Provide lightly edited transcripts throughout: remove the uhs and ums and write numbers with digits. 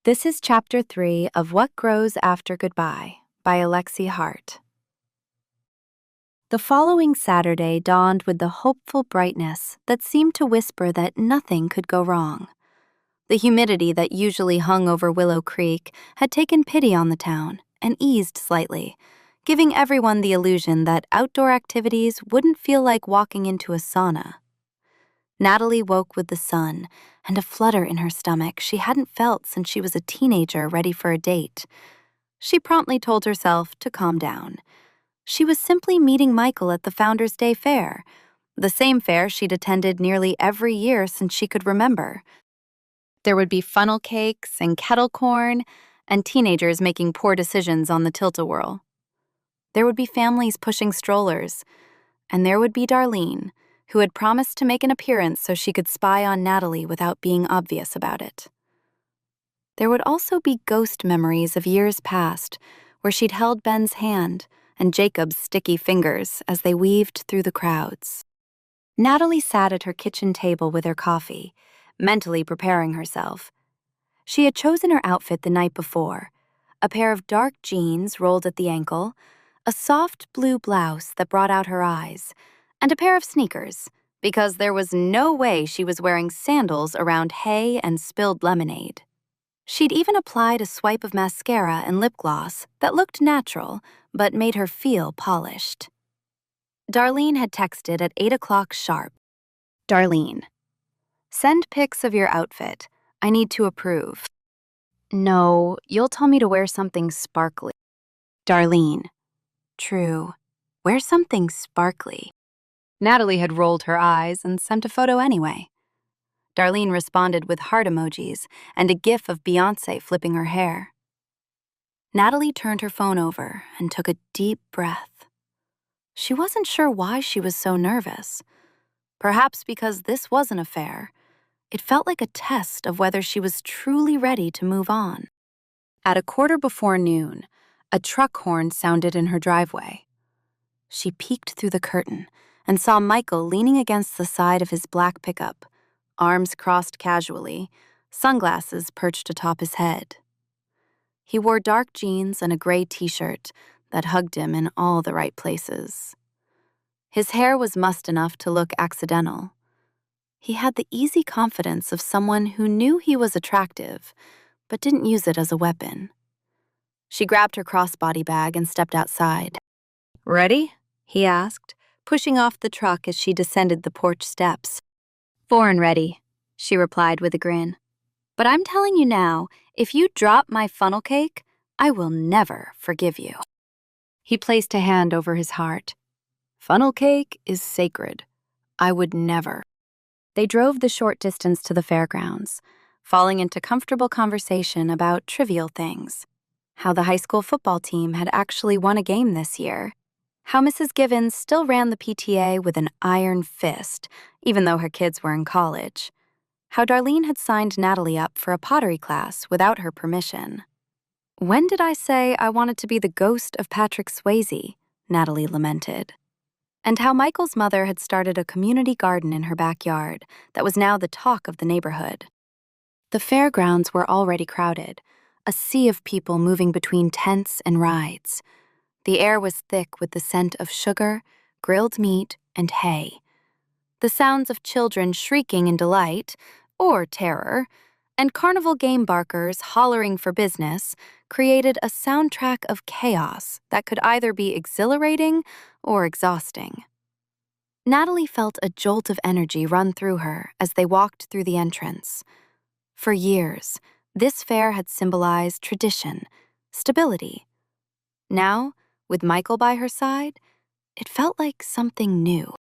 This is Chapter 3 of What Grows After Goodbye by Alexi Hart. The following Saturday dawned with the hopeful brightness that seemed to whisper that nothing could go wrong. The humidity that usually hung over Willow Creek had taken pity on the town and eased slightly, giving everyone the illusion that outdoor activities wouldn't feel like walking into a sauna. Natalie woke with the sun and a flutter in her stomach she hadn't felt since she was a teenager ready for a date. She promptly told herself to calm down. She was simply meeting Michael at the Founders' Day fair, the same fair she'd attended nearly every year since she could remember. There would be funnel cakes and kettle corn, and teenagers making poor decisions on the tilt-a-whirl. There would be families pushing strollers, and there would be Darlene, who had promised to make an appearance so she could spy on Natalie without being obvious about it. There would also be ghost memories of years past, where she'd held Ben's hand and Jacob's sticky fingers as they weaved through the crowds. Natalie sat at her kitchen table with her coffee, mentally preparing herself. She had chosen her outfit the night before, a pair of dark jeans rolled at the ankle, a soft blue blouse that brought out her eyes, and a pair of sneakers, because there was no way she was wearing sandals around hay and spilled lemonade. She'd even applied a swipe of mascara and lip gloss that looked natural, but made her feel polished. Darlene had texted at 8 o'clock sharp. Darlene, send pics of your outfit. I need to approve. No, you'll tell me to wear something sparkly. Darlene, true, wear something sparkly. Natalie had rolled her eyes and sent a photo anyway. Darlene responded with heart emojis and a gif of Beyoncé flipping her hair. Natalie turned her phone over and took a deep breath. She wasn't sure why she was so nervous. Perhaps because this wasn't a fair. It felt like a test of whether she was truly ready to move on. At noon, a truck horn sounded in her driveway. She peeked through the curtain and saw Michael leaning against the side of his black pickup, arms crossed casually, sunglasses perched atop his head. He wore dark jeans and a gray t-shirt that hugged him in all the right places. His hair was mussed enough to look accidental. He had the easy confidence of someone who knew he was attractive, but didn't use it as a weapon. She grabbed her crossbody bag and stepped outside. "Ready?" he asked, pushing off the truck as she descended the porch steps. "Born ready," she replied with a grin. "But I'm telling you now, if you drop my funnel cake, I will never forgive you." He placed a hand over his heart. "Funnel cake is sacred. I would never." They drove the short distance to the fairgrounds, falling into comfortable conversation about trivial things. How the high school football team had actually won a game this year. How Mrs. Givens still ran the PTA with an iron fist, even though her kids were in college. How Darlene had signed Natalie up for a pottery class without her permission. "When did I say I wanted to be the ghost of Patrick Swayze?" Natalie lamented. And how Michael's mother had started a community garden in her backyard that was now the talk of the neighborhood. The fairgrounds were already crowded, a sea of people moving between tents and rides. The air was thick with the scent of sugar, grilled meat, and hay. The sounds of children shrieking in delight, or terror, and carnival game barkers hollering for business created a soundtrack of chaos that could either be exhilarating or exhausting. Natalie felt a jolt of energy run through her as they walked through the entrance. For years, this fair had symbolized tradition, stability. Now, with Michael by her side, it felt like something new.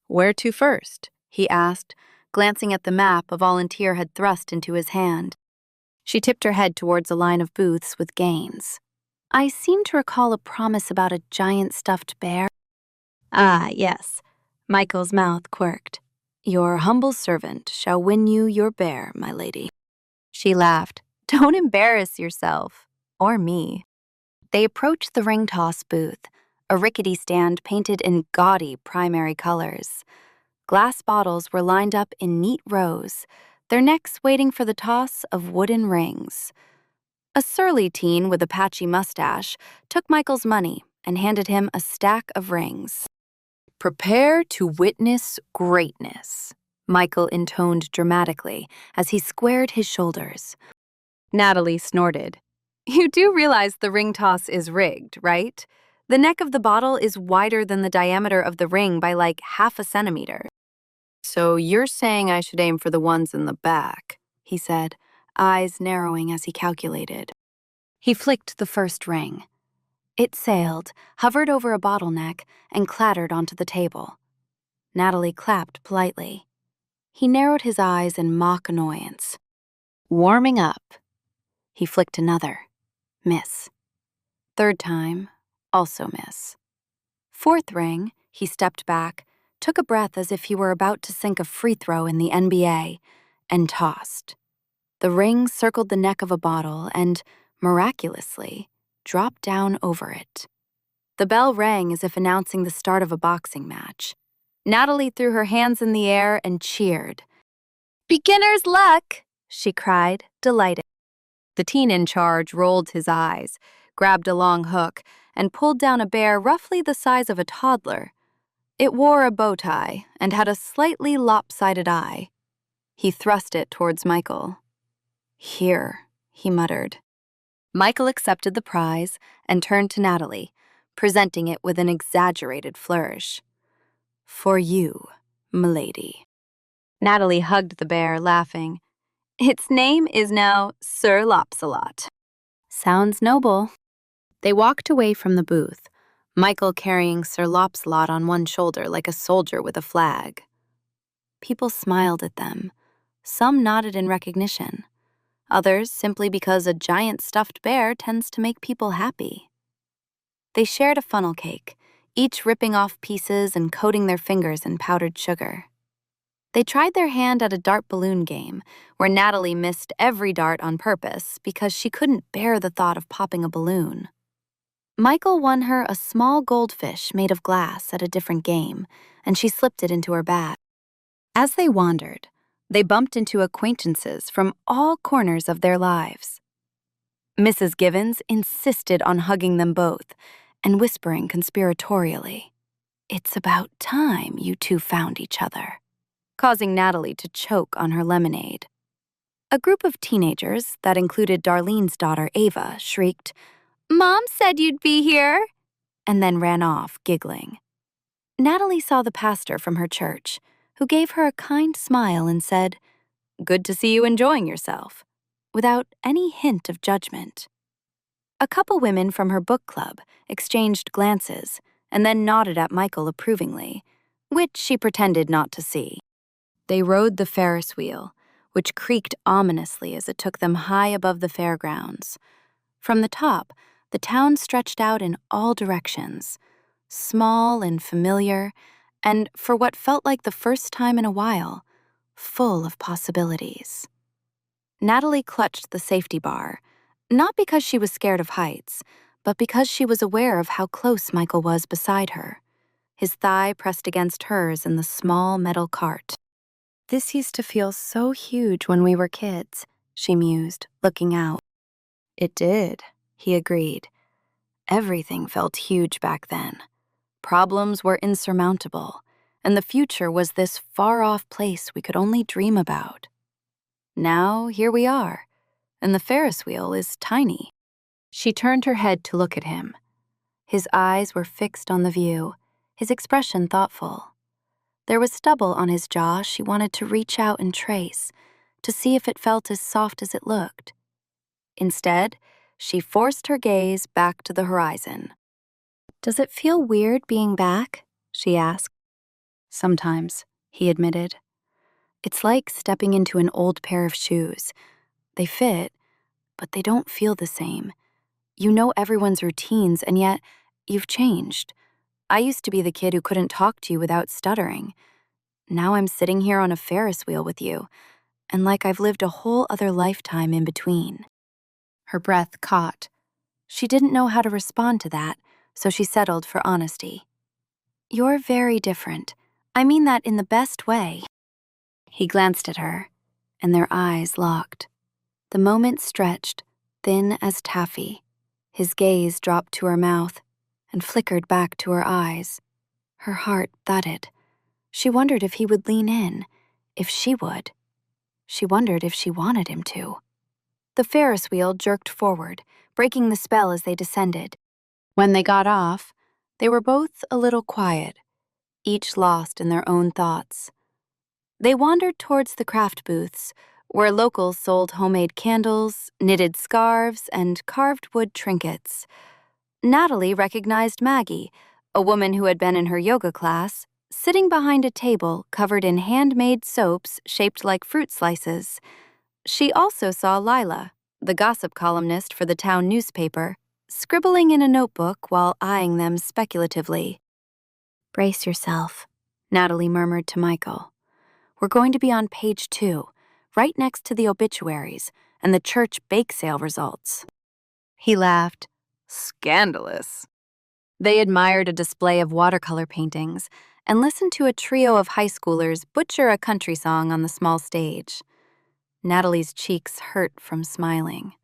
"Where to first?" he asked, glancing at the map a volunteer had thrust into his hand. She tipped her head towards a line of booths with gains. "I seem to recall a promise about a giant stuffed bear." "Ah, yes." Michael's mouth quirked. "Your humble servant shall win you your bear, my lady." She laughed. "Don't embarrass yourself. Or me." They approached the ring toss booth, a rickety stand painted in gaudy primary colors. Glass bottles were lined up in neat rows, their necks waiting for the toss of wooden rings. A surly teen with a patchy mustache took Michael's money and handed him a stack of rings. "Prepare to witness greatness," Michael intoned dramatically as he squared his shoulders. Natalie snorted. "You do realize the ring toss is rigged, right? The neck of the bottle is wider than the diameter of the ring by like half a centimeter." "So you're saying I should aim for the ones in the back," he said, eyes narrowing as he calculated. He flicked the first ring. It sailed, hovered over a bottleneck, and clattered onto the table. Natalie clapped politely. He narrowed his eyes in mock annoyance. "Warming up." He flicked another. Miss. Third time, also miss. Fourth ring, he stepped back, took a breath as if he were about to sink a free throw in the NBA, and tossed. The ring circled the neck of a bottle and, miraculously, dropped down over it. The bell rang as if announcing the start of a boxing match. Natalie threw her hands in the air and cheered. "Beginner's luck!" she cried, delighted. The teen in charge rolled his eyes, grabbed a long hook, and pulled down a bear roughly the size of a toddler. It wore a bow tie and had a slightly lopsided eye. He thrust it towards Michael. "Here," he muttered. Michael accepted the prize and turned to Natalie, presenting it with an exaggerated flourish. "For you, m'lady." Natalie hugged the bear, laughing. "Its name is now Sir Lopsalot." "Sounds noble." They walked away from the booth, Michael carrying Sir Lopsalot on one shoulder like a soldier with a flag. People smiled at them. Some nodded in recognition. Others simply because a giant stuffed bear tends to make people happy. They shared a funnel cake, each ripping off pieces and coating their fingers in powdered sugar. They tried their hand at a dart balloon game, where Natalie missed every dart on purpose because she couldn't bear the thought of popping a balloon. Michael won her a small goldfish made of glass at a different game, and she slipped it into her bag. As they wandered, they bumped into acquaintances from all corners of their lives. Mrs. Givens insisted on hugging them both and whispering conspiratorially, "It's about time you two found each other," causing Natalie to choke on her lemonade. A group of teenagers that included Darlene's daughter Ava shrieked, "Mom said you'd be here," and then ran off, giggling. Natalie saw the pastor from her church, who gave her a kind smile and said, "Good to see you enjoying yourself," without any hint of judgment. A couple women from her book club exchanged glances and then nodded at Michael approvingly, which she pretended not to see. They rode the Ferris wheel, which creaked ominously as it took them high above the fairgrounds. From the top, the town stretched out in all directions, small and familiar, and for what felt like the first time in a while, full of possibilities. Natalie clutched the safety bar, not because she was scared of heights, but because she was aware of how close Michael was beside her, his thigh pressed against hers in the small metal cart. "This used to feel so huge when we were kids," she mused, looking out. "It did," he agreed. Everything felt huge back then. Problems were insurmountable, and the future was this far-off place we could only dream about. Now, here we are, and the Ferris wheel is tiny. She turned her head to look at him. His eyes were fixed on the view, his expression thoughtful. There was stubble on his jaw she wanted to reach out and trace, to see if it felt as soft as it looked. Instead, she forced her gaze back to the horizon. "Does it feel weird being back?" she asked. "Sometimes," he admitted. "It's like stepping into an old pair of shoes. They fit, but they don't feel the same. You know everyone's routines, and yet you've changed. I used to be the kid who couldn't talk to you without stuttering. Now I'm sitting here on a Ferris wheel with you, and like I've lived a whole other lifetime in between." Her breath caught. She didn't know how to respond to that, so she settled for honesty. "You're very different. I mean that in the best way." He glanced at her, and their eyes locked. The moment stretched, thin as taffy. His gaze dropped to her mouth and flickered back to her eyes. Her heart thudded. She wondered if he would lean in, if she would. She wondered if she wanted him to. The Ferris wheel jerked forward, breaking the spell as they descended. When they got off, they were both a little quiet, each lost in their own thoughts. They wandered towards the craft booths, where locals sold homemade candles, knitted scarves, and carved wood trinkets. Natalie recognized Maggie, a woman who had been in her yoga class, sitting behind a table covered in handmade soaps shaped like fruit slices. She also saw Lila, the gossip columnist for the town newspaper, scribbling in a notebook while eyeing them speculatively. "Brace yourself," Natalie murmured to Michael. "We're going to be on page 2, right next to the obituaries and the church bake sale results." He laughed. "Scandalous." They admired a display of watercolor paintings and listened to a trio of high schoolers butcher a country song on the small stage. Natalie's cheeks hurt from smiling.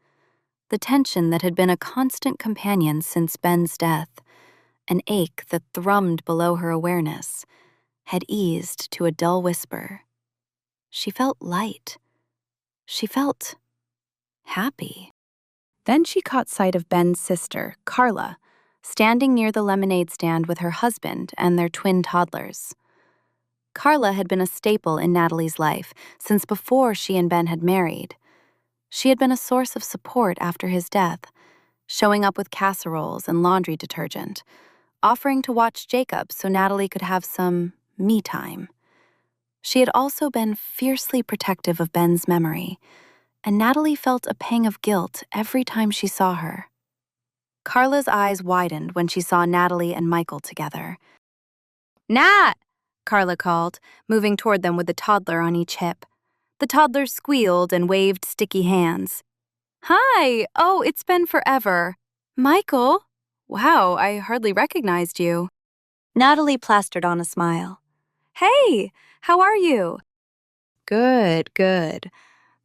The tension that had been a constant companion since Ben's death, an ache that thrummed below her awareness, had eased to a dull whisper. She felt light. She felt happy. Then she caught sight of Ben's sister, Carla, standing near the lemonade stand with her husband and their twin toddlers. Carla had been a staple in Natalie's life since before she and Ben had married. She had been a source of support after his death, showing up with casseroles and laundry detergent, offering to watch Jacob so Natalie could have some me time. She had also been fiercely protective of Ben's memory, and Natalie felt a pang of guilt every time she saw her. Carla's eyes widened when she saw Natalie and Michael together. "Nat!" Carla called, moving toward them with the toddler on each hip. The toddler squealed and waved sticky hands. "Hi! Oh, it's been forever. Michael? Wow, I hardly recognized you." Natalie plastered on a smile. "Hey, how are you?" "Good, good.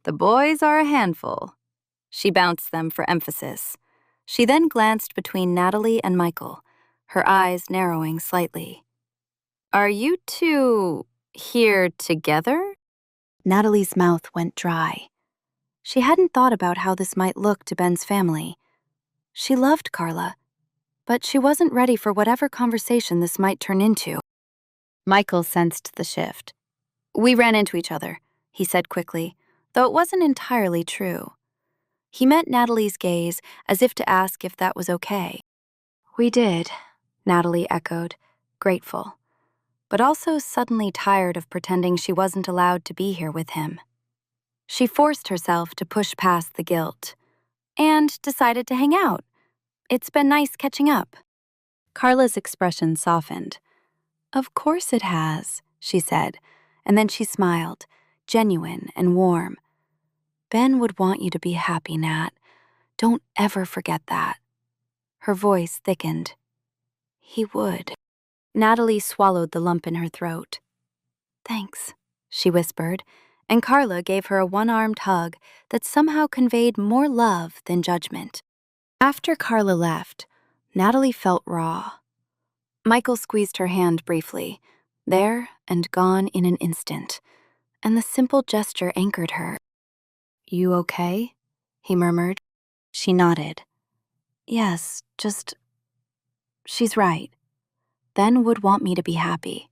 The boys are a handful." She bounced them for emphasis. She then glanced between Natalie and Michael, her eyes narrowing slightly. "Are you two here together?" Natalie's mouth went dry. She hadn't thought about how this might look to Ben's family. She loved Carla, but she wasn't ready for whatever conversation this might turn into. Michael sensed the shift. "We ran into each other," he said quickly, though it wasn't entirely true. He met Natalie's gaze as if to ask if that was okay. "We did," Natalie echoed, grateful, but also suddenly tired of pretending she wasn't allowed to be here with him. She forced herself to push past the guilt and decided to hang out. "It's been nice catching up." Carla's expression softened. "Of course it has," she said, and then she smiled, genuine and warm. "Ben would want you to be happy, Nat. Don't ever forget that." Her voice thickened. "He would." Natalie swallowed the lump in her throat. "Thanks," she whispered, and Carla gave her a one-armed hug that somehow conveyed more love than judgment. After Carla left, Natalie felt raw. Michael squeezed her hand briefly, there and gone in an instant, and the simple gesture anchored her. "You okay?" he murmured. She nodded. "Yes, just... she's right. Ben would want me to be happy.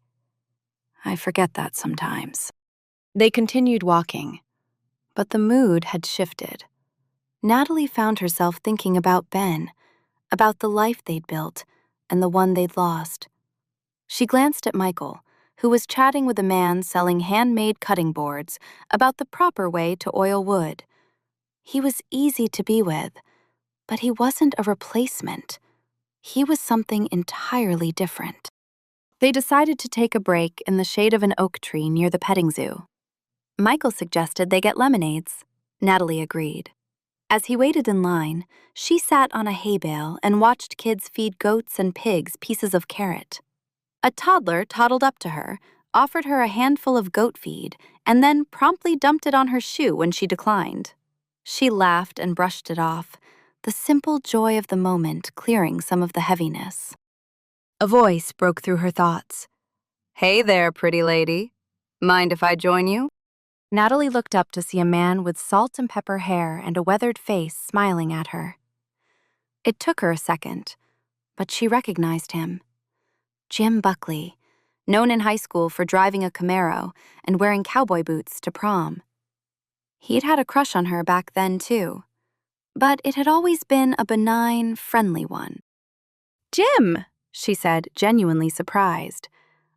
I forget that sometimes." They continued walking, but the mood had shifted. Natalie found herself thinking about Ben, about the life they'd built and the one they'd lost. She glanced at Michael, who was chatting with a man selling handmade cutting boards about the proper way to oil wood. He was easy to be with, but he wasn't a replacement. He was something entirely different. They decided to take a break in the shade of an oak tree near the petting zoo. Michael suggested they get lemonades. Natalie agreed. As he waited in line, she sat on a hay bale and watched kids feed goats and pigs pieces of carrot. A toddler toddled up to her, offered her a handful of goat feed, and then promptly dumped it on her shoe when she declined. She laughed and brushed it off, the simple joy of the moment clearing some of the heaviness. A voice broke through her thoughts. "Hey there, pretty lady. Mind if I join you?" Natalie looked up to see a man with salt and pepper hair and a weathered face smiling at her. It took her a second, but she recognized him. Jim Buckley, known in high school for driving a Camaro and wearing cowboy boots to prom. He'd had a crush on her back then, too, but it had always been a benign, friendly one. "Jim," she said, genuinely surprised.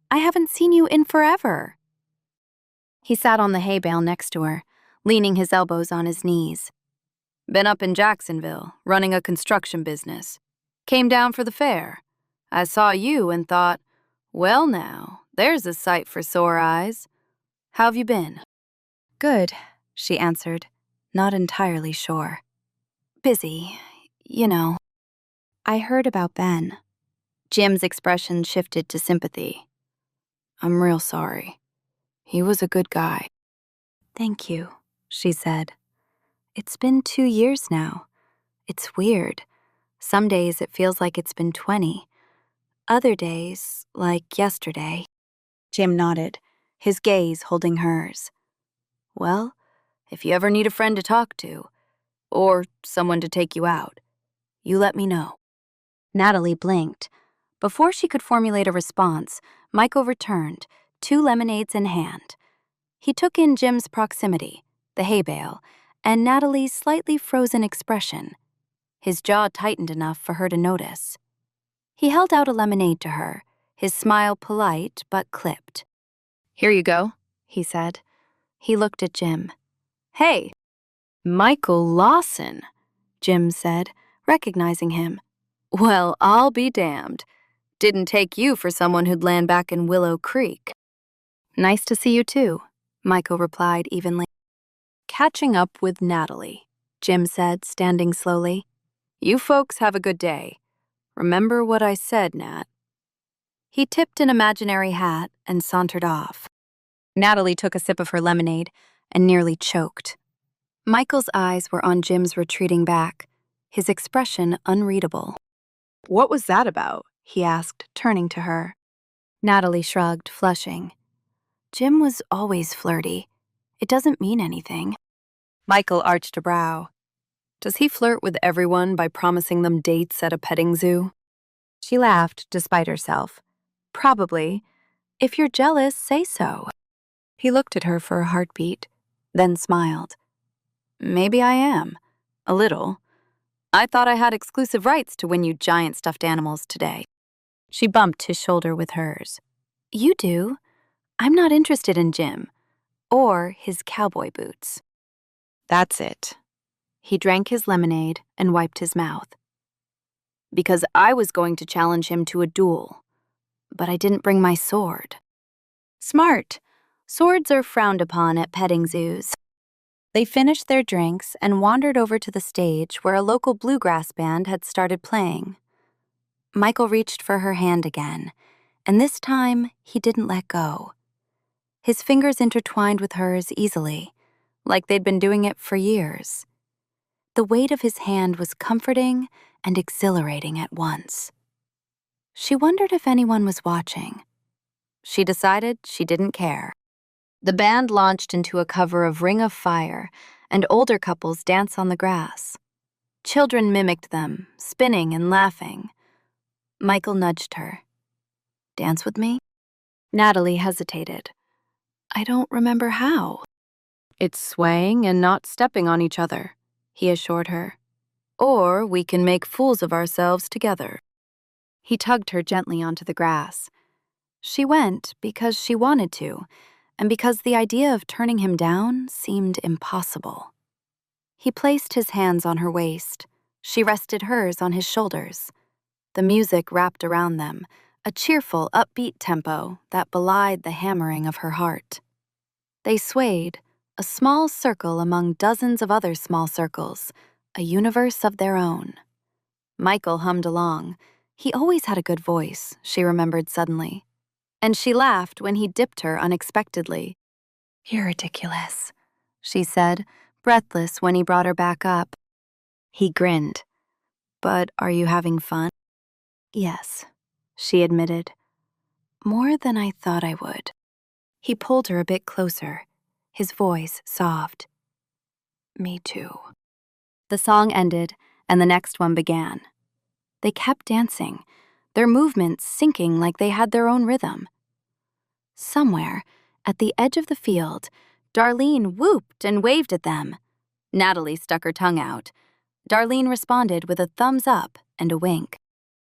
"I haven't seen you in forever." He sat on the hay bale next to her, leaning his elbows on his knees. "Been up in Jacksonville, running a construction business. Came down for the fair. I saw you and thought, well now, there's a sight for sore eyes. How've you been?" "Good," she answered, not entirely sure. "Busy, you know." "I heard about Ben." Jim's expression shifted to sympathy. "I'm real sorry. He was a good guy." "Thank you," she said. "It's been 2 years now. It's weird. Some days it feels like it's been 20. Other days, like yesterday." Jim nodded, his gaze holding hers. "Well, if you ever need a friend to talk to, or someone to take you out, you let me know." Natalie blinked. Before she could formulate a response, Michael returned, 2 lemonades in hand. He took in Jim's proximity, the hay bale, and Natalie's slightly frozen expression. His jaw tightened enough for her to notice. He held out a lemonade to her, his smile polite but clipped. "Here you go," he said. He looked at Jim. "Hey, Michael Lawson," Jim said, recognizing him. "Well, I'll be damned. Didn't take you for someone who'd land back in Willow Creek." "Nice to see you too," Michael replied evenly. "Catching up with Natalie," Jim said, standing slowly. "You folks have a good day. Remember what I said, Nat." He tipped an imaginary hat and sauntered off. Natalie took a sip of her lemonade and nearly choked. Michael's eyes were on Jim's retreating back, his expression unreadable. "What was that about?" he asked, turning to her. Natalie shrugged, flushing. "Jim was always flirty. It doesn't mean anything." Michael arched a brow. "Does he flirt with everyone by promising them dates at a petting zoo?" She laughed, despite herself. "Probably. If you're jealous, say so." He looked at her for a heartbeat, then smiled. "Maybe I am. A little. I thought I had exclusive rights to win you giant stuffed animals today." She bumped his shoulder with hers. "You do. I'm not interested in Jim. Or his cowboy boots." "That's it." He drank his lemonade and wiped his mouth. "Because I was going to challenge him to a duel. But I didn't bring my sword." "Smart. Swords are frowned upon at petting zoos." They finished their drinks and wandered over to the stage where a local bluegrass band had started playing. Michael reached for her hand again, and this time he didn't let go. His fingers intertwined with hers easily, like they'd been doing it for years. The weight of his hand was comforting and exhilarating at once. She wondered if anyone was watching. She decided she didn't care. The band launched into a cover of Ring of Fire, and older couples danced on the grass. Children mimicked them, spinning and laughing. Michael nudged her. "Dance with me?" Natalie hesitated. "I don't remember how." "It's swaying and not stepping on each other," he assured her. "Or we can make fools of ourselves together." He tugged her gently onto the grass. She went because she wanted to, and because the idea of turning him down seemed impossible. He placed his hands on her waist. She rested hers on his shoulders. The music wrapped around them, a cheerful, upbeat tempo that belied the hammering of her heart. They swayed, a small circle among dozens of other small circles, a universe of their own. Michael hummed along. He always had a good voice, she remembered suddenly. And she laughed when he dipped her unexpectedly. "You're ridiculous," she said, breathless when he brought her back up. He grinned. "But are you having fun?" "Yes," she admitted. "More than I thought I would." He pulled her a bit closer, his voice soft. "Me too." The song ended, and the next one began. They kept dancing, their movements syncing like they had their own rhythm. Somewhere, at the edge of the field, Darlene whooped and waved at them. Natalie stuck her tongue out. Darlene responded with a thumbs up and a wink.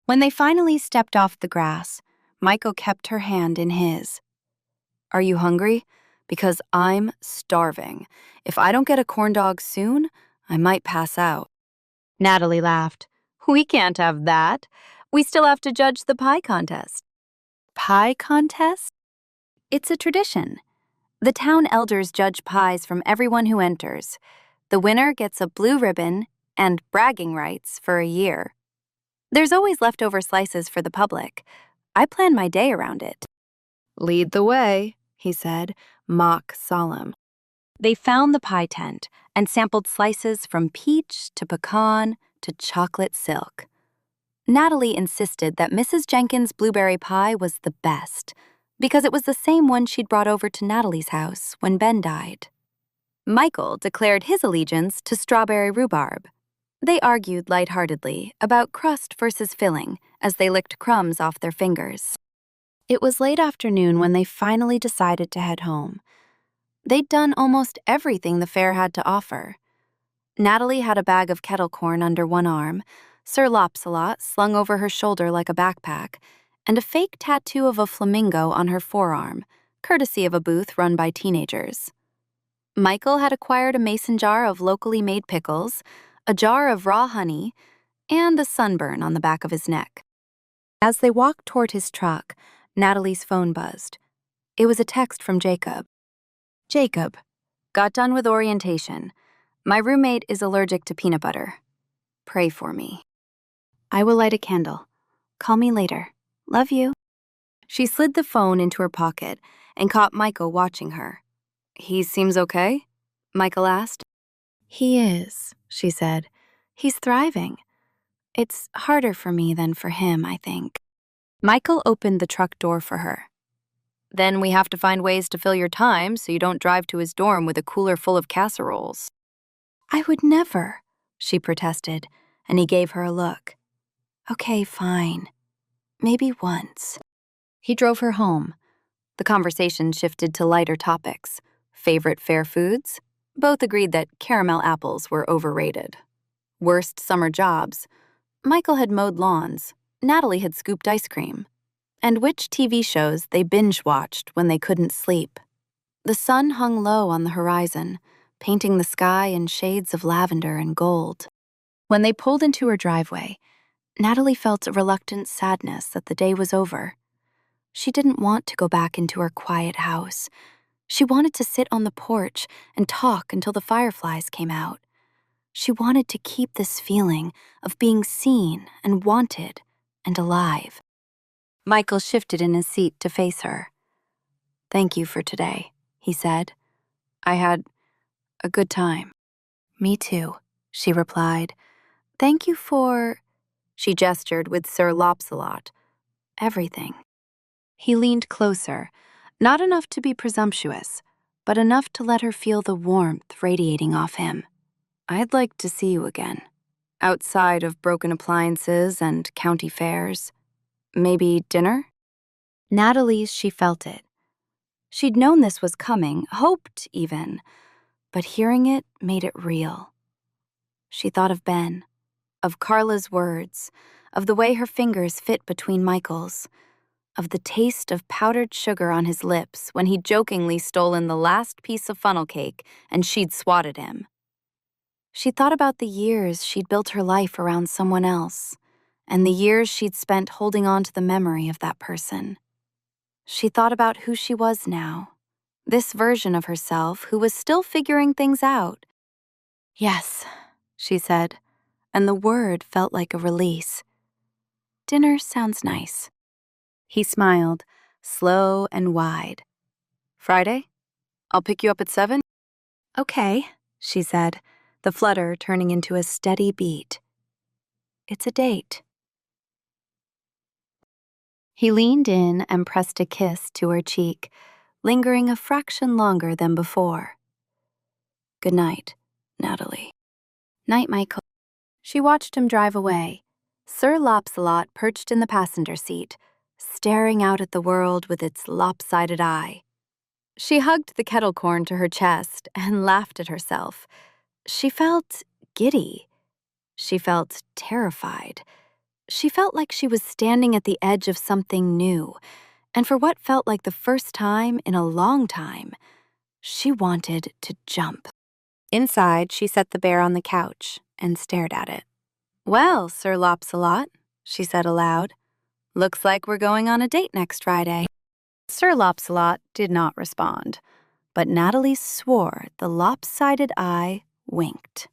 When they finally stepped off the grass, Michael kept her hand in his. "Are you hungry? Because I'm starving. If I don't get a corn dog soon, I might pass out." Natalie laughed. "We can't have that. We still have to judge the pie contest." Pie contest? It's a tradition. The town elders judge pies from everyone who enters. The winner gets a blue ribbon and bragging rights for a year. There's always leftover slices for the public. I plan my day around it. "Lead the way," he said, mock solemn. They found the pie tent and sampled slices from peach to pecan to chocolate silk. Natalie insisted that Mrs. Jenkins' blueberry pie was the best because it was the same one she'd brought over to Natalie's house when Ben died. Michael declared his allegiance to strawberry rhubarb. They argued lightheartedly about crust versus filling as they licked crumbs off their fingers. It was late afternoon when they finally decided to head home. They'd done almost everything the fair had to offer. Natalie had a bag of kettle corn under one arm, Sir Lopsalot slung over her shoulder like a backpack, and a fake tattoo of a flamingo on her forearm, courtesy of a booth run by teenagers. Michael had acquired a mason jar of locally made pickles, a jar of raw honey, and a sunburn on the back of his neck. As they walked toward his truck, Natalie's phone buzzed. It was a text from Jacob. "Jacob, got done with orientation. My roommate is allergic to peanut butter. Pray for me. I will light a candle. Call me later. Love you." She slid the phone into her pocket and caught Michael watching her. "He seems okay?" Michael asked. "He is," she said. "He's thriving. It's harder for me than for him, I think." Michael opened the truck door for her. "Then we have to find ways to fill your time so you don't drive to his dorm with a cooler full of casseroles." "I would never," she protested, and he gave her a look. "Okay, fine. Maybe once." He drove her home. The conversation shifted to lighter topics. Favorite fair foods? Both agreed that caramel apples were overrated. Worst summer jobs? Michael had mowed lawns. Natalie had scooped ice cream. And which TV shows they binge-watched when they couldn't sleep. The sun hung low on the horizon, painting the sky in shades of lavender and gold. When they pulled into her driveway, Natalie felt a reluctant sadness that the day was over. She didn't want to go back into her quiet house. She wanted to sit on the porch and talk until the fireflies came out. She wanted to keep this feeling of being seen and wanted and alive. Michael shifted in his seat to face her. "Thank you for today," he said. "I had a good time." "Me too," she replied. "Thank you for," she gestured with Sir Lopsalot, "everything." He leaned closer, not enough to be presumptuous, but enough to let her feel the warmth radiating off him. "I'd like to see you again, outside of broken appliances and county fairs. Maybe dinner?" Natalie's, she felt it. She'd known this was coming, hoped even, but hearing it made it real. She thought of Ben, of Carla's words, of the way her fingers fit between Michael's, of the taste of powdered sugar on his lips when he'd jokingly stolen the last piece of funnel cake and she'd swatted him. She thought about the years she'd built her life around someone else, and the years she'd spent holding on to the memory of that person. She thought about who she was now, this version of herself who was still figuring things out. "Yes," she said, and the word felt like a release. "Dinner sounds nice." He smiled, slow and wide. "Friday? I'll pick you up at 7? "Okay," she said, the flutter turning into a steady beat. It's a date. He leaned in and pressed a kiss to her cheek, lingering a fraction longer than before. Good night, Natalie. Night, Michael. She watched him drive away, Sir Lopsalot perched in the passenger seat, staring out at the world with its lopsided eye. She hugged the kettle corn to her chest and laughed at herself. She felt giddy. She felt terrified. She felt like she was standing at the edge of something new, and for what felt like the first time in a long time, she wanted to jump. Inside, she set the bear on the couch and stared at it. Well, Sir Lopsalot, she said aloud, looks like we're going on a date next Friday. Sir Lopsalot did not respond, but Natalie swore the lopsided eye winked.